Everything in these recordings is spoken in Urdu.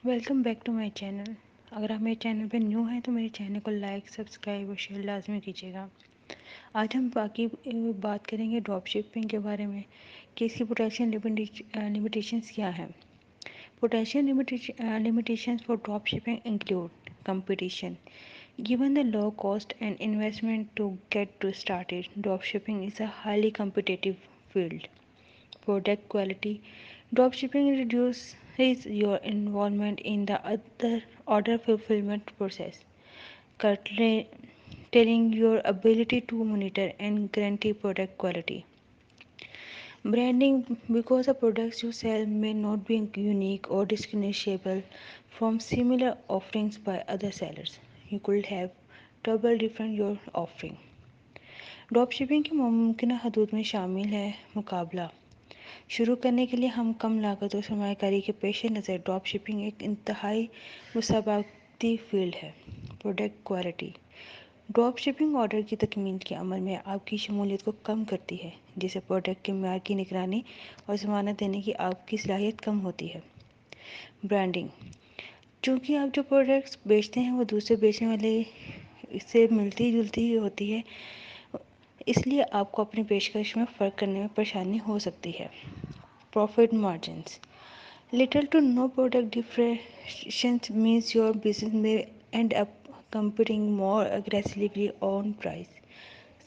Welcome back to my channel. اگر آپ میرے چینل پہ نیو ہیں تو میرے چینل کو لائک، سبسکرائب اور شیئر لازمی کیجیے گا۔ آج ہم باقی بات کریں گے ڈراپ شپنگ کے بارے میں کہ اس کی پوٹینشیل لمیٹیشنس کیا ہیں۔ Potential limitations for drop shipping include competition. Given the low cost and investment to get to started, dropshipping is a highly competitive field. Product quality. Dropshipping reduces your involvement in the other order fulfillment process, curtailing your ability to monitor and guarantee product quality. Branding. Because the products you sell may not be unique or distinguishable from similar offerings by other sellers, you could have trouble defining your offering. Drop shipping کی ممکنہ حدود میں شامل ہے مقابلہ۔ شروع کرنے کے لیے ہم کم لاگت اور سرمایہ کاری کے پیش نظر ڈراپ شپنگ ایک انتہائی مسابقتی فیلڈ ہے۔ Product quality. Drop shipping order کی تکمیل کے عمل میں آپ کی شمولیت کو کم کرتی ہے، جس سے پروڈکٹ کے معیار کی نگرانی اور ضمانت دینے کی آپ کی صلاحیت کم ہوتی ہے۔ برانڈنگ. چونکہ آپ جو پروڈکٹس بیچتے ہیں وہ دوسرے بیچنے والے سے ملتی جلتی ہی ہوتی ہے، اس لیے آپ کو اپنی پیشکش میں فرق کرنے میں پریشانی ہو سکتی ہے۔ Profit margins. Little to no product differentiation means your business may end up competing more aggressively on price.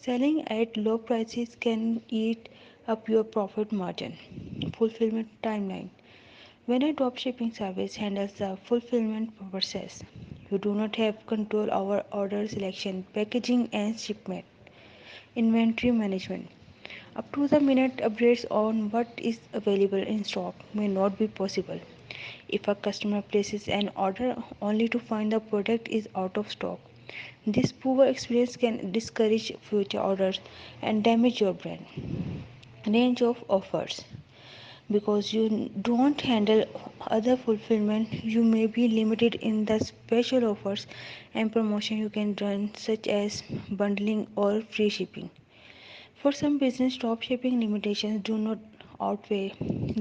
Selling at low prices can eat up your profit margin. Fulfillment timeline. When a dropshipping service handles the fulfillment process, you do not have control over order selection, packaging, and shipment. Inventory management. Up to the minute updates on what is available in stock may not be possible. If a customer places an order only to find the product is out of stock, this poor experience can discourage future orders and damage your brand. Range of offers. Because you don't handle other fulfillment, you may be limited in the special offers and promotion you can run, such as bundling or free shipping. For some business, dropshipping limitations do not outweigh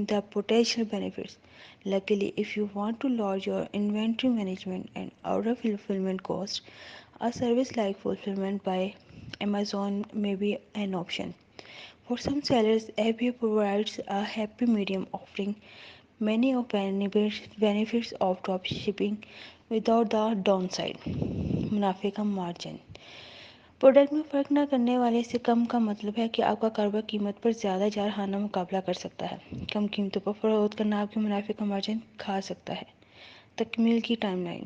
the potential benefits. Luckily, if you want to lower your inventory management and order fulfillment costs, a service like Fulfillment by Amazon may be an option. For some sellers, ABA provides a happy medium, offering many of benefits of dropshipping without the downside. منافع کا مارجن. پروڈکٹ میں فرق نہ کرنے والے سے کم کا مطلب ہے کہ آپ کا کاروبار قیمت پر زیادہ جارحانہ مقابلہ کر سکتا ہے۔ کم قیمتوں پر فروخت کرنا آپ کے منافع کا مارجن کھا سکتا ہے۔ تکمیل کی ٹائم لائن.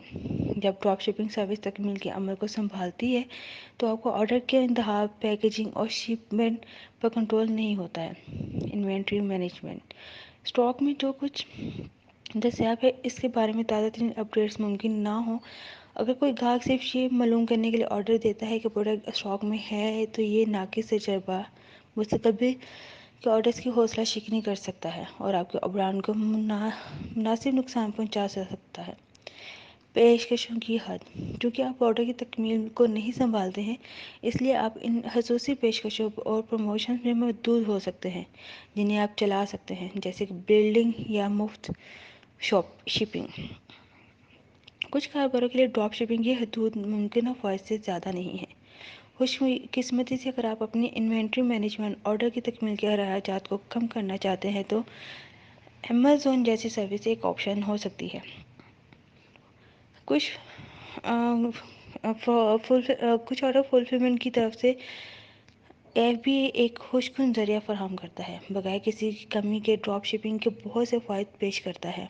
جب ڈراپ شپنگ سروس تکمیل کے عمل کو سنبھالتی ہے تو آپ کو آرڈر کے انتخاب، پیکیجنگ اور شپمنٹ پر کنٹرول نہیں ہوتا ہے۔ Inventory management. اسٹاک میں جو کچھ دستیاب ہے اس کے بارے میں تازہ ترین اپڈیٹس ممکن نہ ہوں۔ اگر کوئی گاہک صرف یہ معلوم کرنے کے لیے آرڈر دیتا ہے کہ پروڈکٹ اسٹاک میں ہے تو یہ ناقص تجربہ مستقبل کے آرڈرز کی حوصلہ شکنی کر سکتا ہے اور آپ کے برانڈ کو مناسب نقصان پہنچا سکتا ہے۔ پیشکشوں کی حد. چونکہ آپ آرڈر کی تکمیل کو نہیں سنبھالتے ہیں، اس لیے آپ ان خصوصی پیشکشوں اور پروموشنز میں محدود ہو سکتے ہیں جنہیں آپ چلا سکتے ہیں، جیسے کہ بلڈنگ یا مفت شپنگ۔ کچھ کاروباروں کے لیے ڈراپ شپنگ کی حدود ممکنہ فوائد سے زیادہ نہیں ہیں۔ خوش قسمتی سے اگر آپ اپنی انوینٹری مینجمنٹ، آرڈر کی تکمیل کے اخراجات کو کم کرنا چاہتے ہیں تو امیزون جیسی سروس ایک آپشن ہو سکتی ہے۔ کچھ آرڈر فلفلمنٹ کی طرف سے ایف بی اے ایک خوش کن ذریعہ فراہم کرتا ہے، بغیر کسی کمی کے ڈراپ شپنگ کے بہت سے فوائد پیش کرتا ہے۔